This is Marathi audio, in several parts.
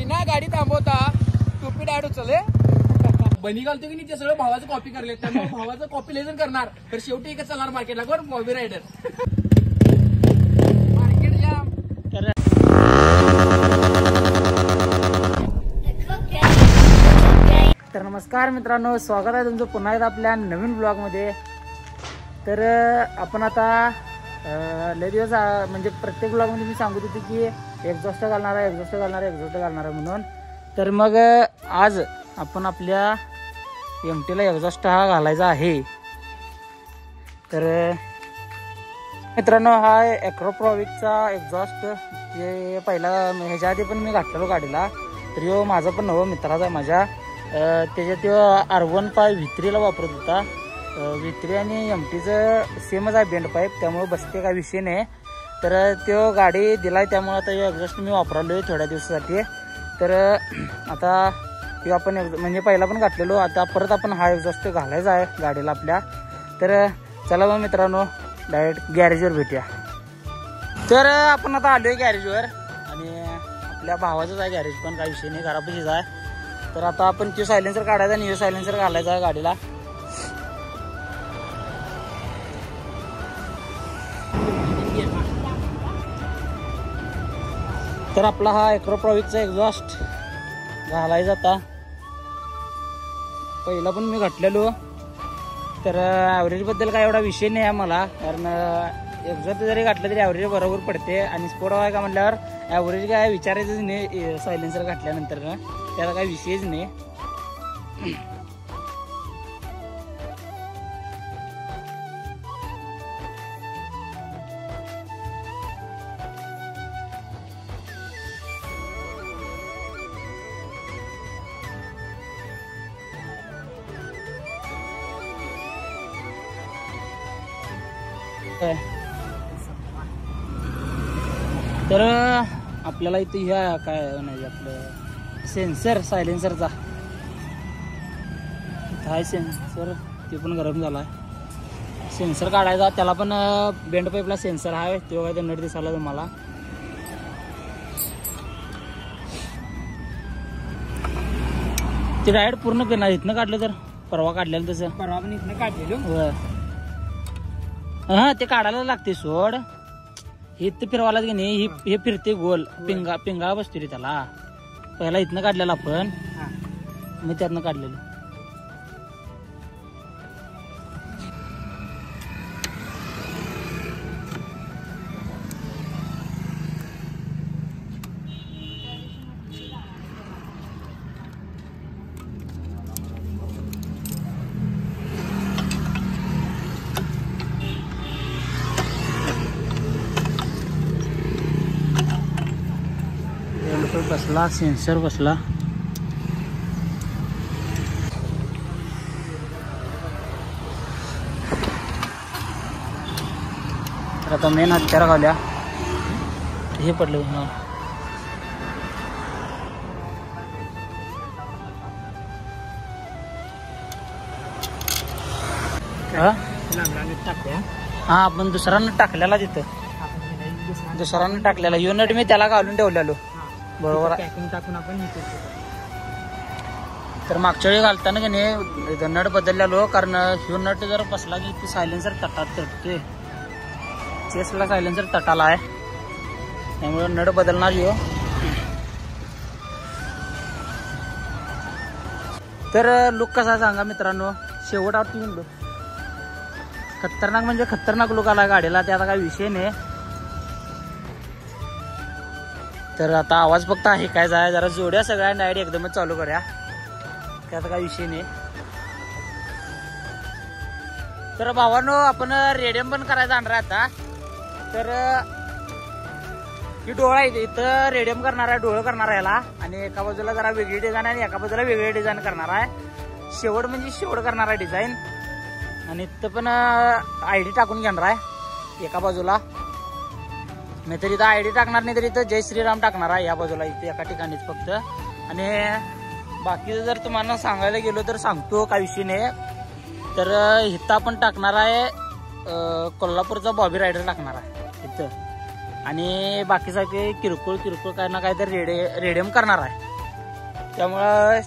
बिना गाडी थांबवता टोपी डायरेक्ट उचलले बनी घालतो की नाही ते सगळं भावाचं कॉपी करले त्यामुळे भावाचं कॉपी लेजन करणार तर शेवटी एकच चालणार मार्केटला कोण बॉबी रायडर मार्केट जाम. तर नमस्कार मित्रांनो, स्वागत आहे तुमचं पुन्हा एकदा आपल्या नवीन ब्लॉगमध्ये. तर आपण आता लय दिवस म्हणजे प्रत्येक ब्लॉगमध्ये मी सांगत होते की एक्झॉस्ट घालणार आहे म्हणून. तर मग आज आपण आपल्या एमटीला एक्झॉस्ट हा घालायचा आहे. तर मित्रांनो, हा ॲक्रोप्रॉविकचा एक्झॉस्ट जे पहिला ह्याच्या आधी पण मी घातलेलो गाडीला. तर ह्यो माझा पण नवं मित्राचा आहे माझ्या. त्याच्यात तो R15 V3ला वापरत होता. V3 आणि एमटीचं सेमच आहे बेंड पाईप, त्यामुळे बसते काय विषय नाही. तर तो गाडी दिलाय त्यामुळे आता एक्झॉस्ट मी वापरलोय थोड्या दिवसासाठी. तर आता तो आपण म्हणजे पहिला पण घातलेलो, आता परत आपण हा एक्झॉस्ट घालायचा आहे गाडीला आपल्या. तर चला मग मित्रांनो, डायरेक्ट गॅरेजवर भेटूया. तर आपण आता आलोय गॅरेजवर आणि आपल्या भावाचंच आहे गॅरेज, पण काही विषय नाही, घरापाशीच आहे. तर आता आपण तो सायलेन्सर काढायचा आणि हे सायलेन्सर घालायचा आहे गाडीला. तर आपला हा ॲक्रोप्रॉविकचा एक्झॉस्ट घालायचा आता. पहिला पण मी घातलेलो. तर ॲव्हरेजबद्दल काय एवढा विषय नाही आहे मला, कारण एक्झॉस्ट जरी घातलं तरी ॲव्हरेज बरोबर पडते. आणि स्पोर्ट आहे का म्हटल्यावर ॲव्हरेज काय विचारायचंच नाही सायलेन्सर घातल्यानंतर ना, त्याला काही विषयच नाही. तर आपल्याला इथे ह्या काय नाही आपलं सेन्सर सायलेन्सरचा हा सेन्सर ते पण गरम झाला आहे. सेन्सर काढायचा, त्याला पण बेंड पाईपला सेन्सर आहे, तो काय नट दिसायला तुम्हाला. ते डायरेक्ट पूर्ण पेना इथनं काढलं, तर परवा काढलेलं तसं परवा पण इथनं काढलेलो. हा ते काढायला लागते सोड. हे तर फिरवायला की नाही, हे फिरते गोल, पिंगा बसतो रे त्याला. पहिला इथनं काढलेलं आपण, मी त्यातनं काढलेलं. बसला सेन्सर बसला. तर आता मेन हत्यार घाल्या, हे पडलं. हा आपण दुसऱ्यानं टाकलेला तिथं, दुसऱ्यानं टाकलेला युनिट मी त्याला घालून ठेवलेलो बरोबर टाकून आपण. तर मागच्या वेळी घालताना की नाही नट बदललेलो, कारण ह्यो नट जर बसला की ती सायलेन्सर तटात तटते. चेसला सायलेन्सर तटाला आहे, त्यामुळे नट बदलणार ह्यो. तर लुक कसा सांगा मित्रांनो, शेवट आवडती लुक खतरनाक म्हणजे खतरनाक लुक आला गाडीला, ते आता काही विषय नाही. तर आता आवाज फक्त आहे काय जाय जरा जोड्या सगळ्या डायरेक्ट एकदमच चालू करूया, त्याचा काही विषय नाही. तर भावांनो, आपण रेडियम पण करायचं आणणार आता. तर ही डोळा आहे, इथं रेडियम करणार आहे, डोळं करणार आहे याला. आणि एका बाजूला जरा वेगळी डिझाईन आणि एका बाजूला वेगळी डिझाईन करणार आहे. शेवट म्हणजे शेवट करणार आहे डिझाईन. आणि इथं पण ID टाकून घेणार आहे एका बाजूला, नाहीतर इथं ID टाकणार नाही, तर इथं जय श्रीराम टाकणार आहे या बाजूला, इथे एका ठिकाणीच फक्त. आणि बाकीचं जर तुम्हाला सांगायला गेलो तर सांगतो, काही विषय नाही. तर इथं आपण टाकणार आहे कोल्हापूरचा बॉबी रायडर टाकणार आहे इथं. आणि बाकी सगळे किरकोळ काय ना काय तर रेडियम करणार आहे. त्यामुळं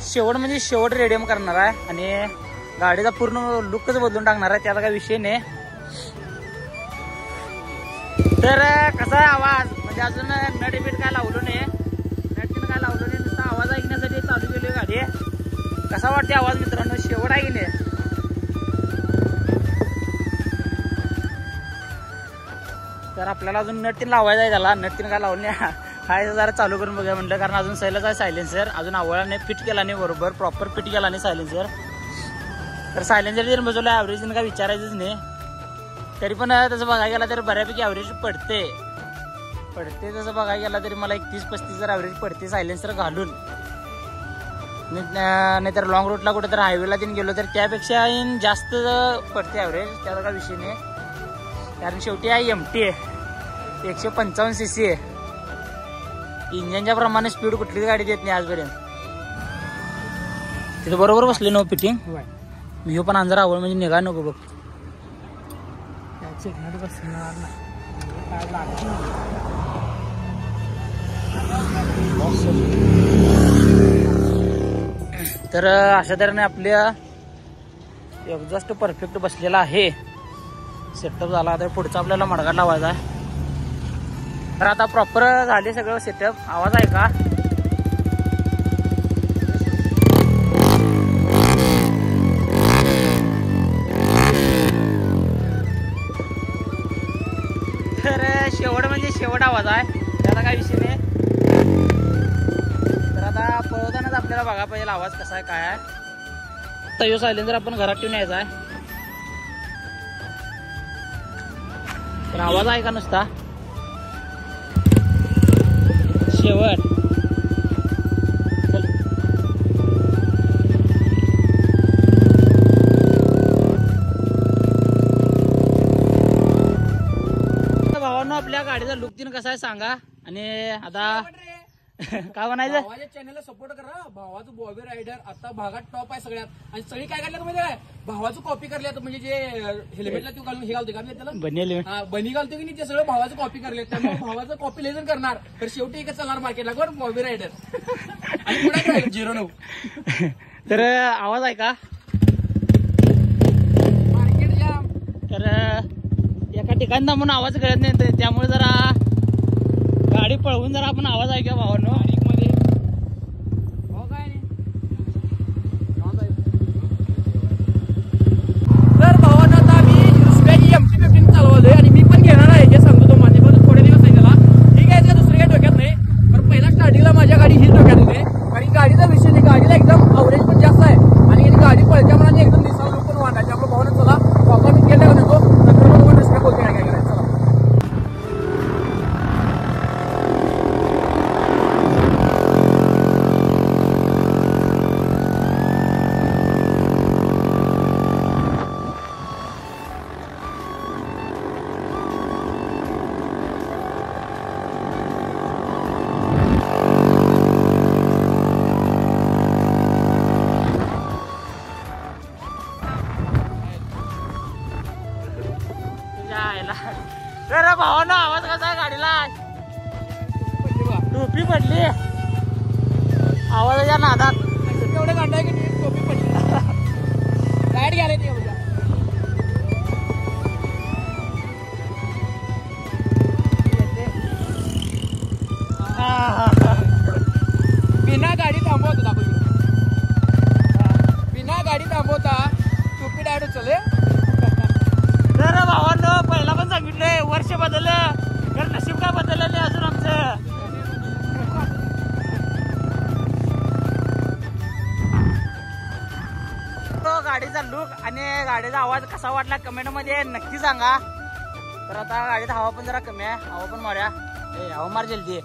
शेवट म्हणजे शेवट रेडियम करणार आहे आणि गाडीचा पूर्ण लुकच बदलून टाकणार आहे, त्याला काही विषय नाही. तर कसा आहे आवाज म्हणजे अजून नट बीट काय लावलो नाही, नटकीन काय लावलो नाही, नुसता आवाज ऐकण्यासाठी चालू केली गाडी. कसा वाटते आवाज मित्रांनो, शेवट आहे की नाही. तर आपल्याला अजून नटकीन लावायचं आहे, त्याला नटकीन काय लावलं नाही हाय जरा चालू करून बघूया म्हटलं, कारण अजून सैलच आहे सायलेन्सर, अजून आवळाने फिट केला नाही बरोबर, प्रॉपर फिट केला नाही सायलेन्सर. तर सायलेन्सर जर बसवलं ॲव्हरेज काय विचारायचंच नाही, तरी पण तसं बघायला गेला तर बऱ्यापैकी ॲव्हरेज पडते तसं बघायला गेला तरी मला 31-35 जर ॲव्हरेज पडते सायलेन्सर घालून. नाहीतर लॉंग रूटला कुठे तर हायवेला तीन गेलो तर त्यापेक्षा जास्त पडते ॲव्हरेज, त्याचा काही विषय नाही. कारण शेवटी आहे MT आहे, 155 cc आहे, इंजनच्या प्रमाणे स्पीड कुठलीच गाडी देत नाही आजपर्यंत. तिथे बरोबर बसले नो फिटिंग, मी पण अंजर आवड म्हणजे निघा नको बघ. तर अशा तऱ्हेने आपल्या एक्झॉस्ट परफेक्ट बसलेला आहे, सेटअप झाला. तर पुढचा आपल्याला मडगा लावायचा आहे. तर आता प्रॉपर झाले सगळं सेटअप. आवाज आहे का? तर शेवट म्हणजे शेवट आवाज आहे, त्याला काय विषय नाही. तर आता पळवतानाच आपल्याला बघा पाहिजे आवाज कसा आहे काय आहे. तर यो सायलेन्सर आपण घरात ठेवून यायचा आहे. तर आवाज आहे का नुसता शेवट. भावांनो आपल्या गाडीचा लुक तीन कसा आहे सांगा. आणि आता काय म्हणायचं, भावाच्या चॅनलला सपोर्ट करा. भावाचं बॉबी रायडर आता भागात टॉप आहे सगळ्यात. आणि सगळी काय करल्यात म्हणजे काय भावाचं कॉपी करल्यात, म्हणजे जे हेल्मेटला तू घालून हे घालतो का त्याला बनी घालतो की नाही, ते सगळं भावाचं कॉपी करले. त्यामुळे भावाचं कॉपी लेजन करणार. तर शेवटी एकच चालणार मार्केटला कोण, बॉबी रायडर. आणि पुढे 09. तर आवाज आहे का मार्केट जाम. तर एका ठिकाणी थांबून आवाज कळत नाही, त्यामुळे जरा गाडी पळवून जरा आपण आवाज ऐकूया भावांनो. मध्ये हो काय नाही. तर भावानं आता मी दुसऱ्या MT-15 चालवलोय आणि मी पण घेणार आहे, जे सांगतो तुम्हाला. पण थोडे दिवस सांगितला ठीक आहे, दुसरी काही डोक्यात नाही. पण पहिला स्टार्टिंगला माझ्या गाडी हीच डोक्यात होते, कारण गाडीचा विषय नाही, गाडीला एकदम अवरेज पण जास्त आहे आणि गाडी पळत्या मनाने एकदम दिसायला लोक पण वाटायचे. आपलं भावानं चला बाबा मी गेल्या होतो, नंतर मग दुसऱ्या बोलते काय करायचं. चला तर भावांनो आवाज कसा आहे गाडीला, टोपी पडली आवाजाच्या नादात. एवढं गांडा की टोपी पडली गाडी घ्यायला नाही एवढ्या. बिना गाडी थांबवतो दाखव, बिना गाडी थांबवता टोपी डायरेक्ट उचलले. तर भावांनो पहिला पण सांगितलंय वर्ष बदललं तर नशीब काय बदललं नाही अजून आमचं. तो गाडीचा लुक आणि गाडीचा आवाज कसा वाटला कमेंट मध्ये नक्की सांगा. तर आता गाडीत हवा पण जरा कमी आहे, हवा पण मारूया. हवा मार जल्दी.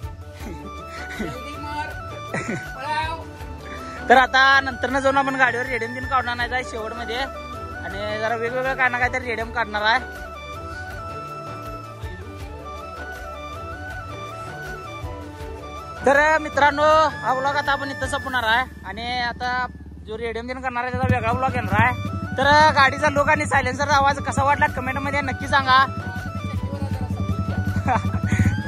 तर आता नंतर जाऊन आपण गाडीवर रेडियम दिन काढणार नाही जाय शेवट मध्ये, आणि जरा वेगवेगळं काय ना काय तरी रेडियम काढणार आहे. तर मित्रांनो हा ब्लॉग आता आपण इथं संपणार आहे आणि आता जो रेडियम दिन करणार आहे त्याचा वेगळा ब्लॉग येणार आहे. तर गाडीचा लुक आणि सायलेन्सरचा आवाज कसा वाटला कमेंट मध्ये नक्की सांगा.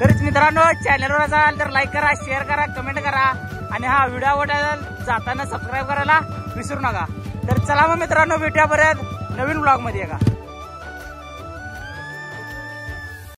तरीच मित्रांनो चॅनलवर असाल तर लाईक करा, शेअर करा, कमेंट करा. आणि हा व्हिडिओ आवडला जाताना सबस्क्राईब करायला विसरू नका. तर चला मग मित्रांनो, भेटूया परत नवीन ब्लॉग मध्ये. का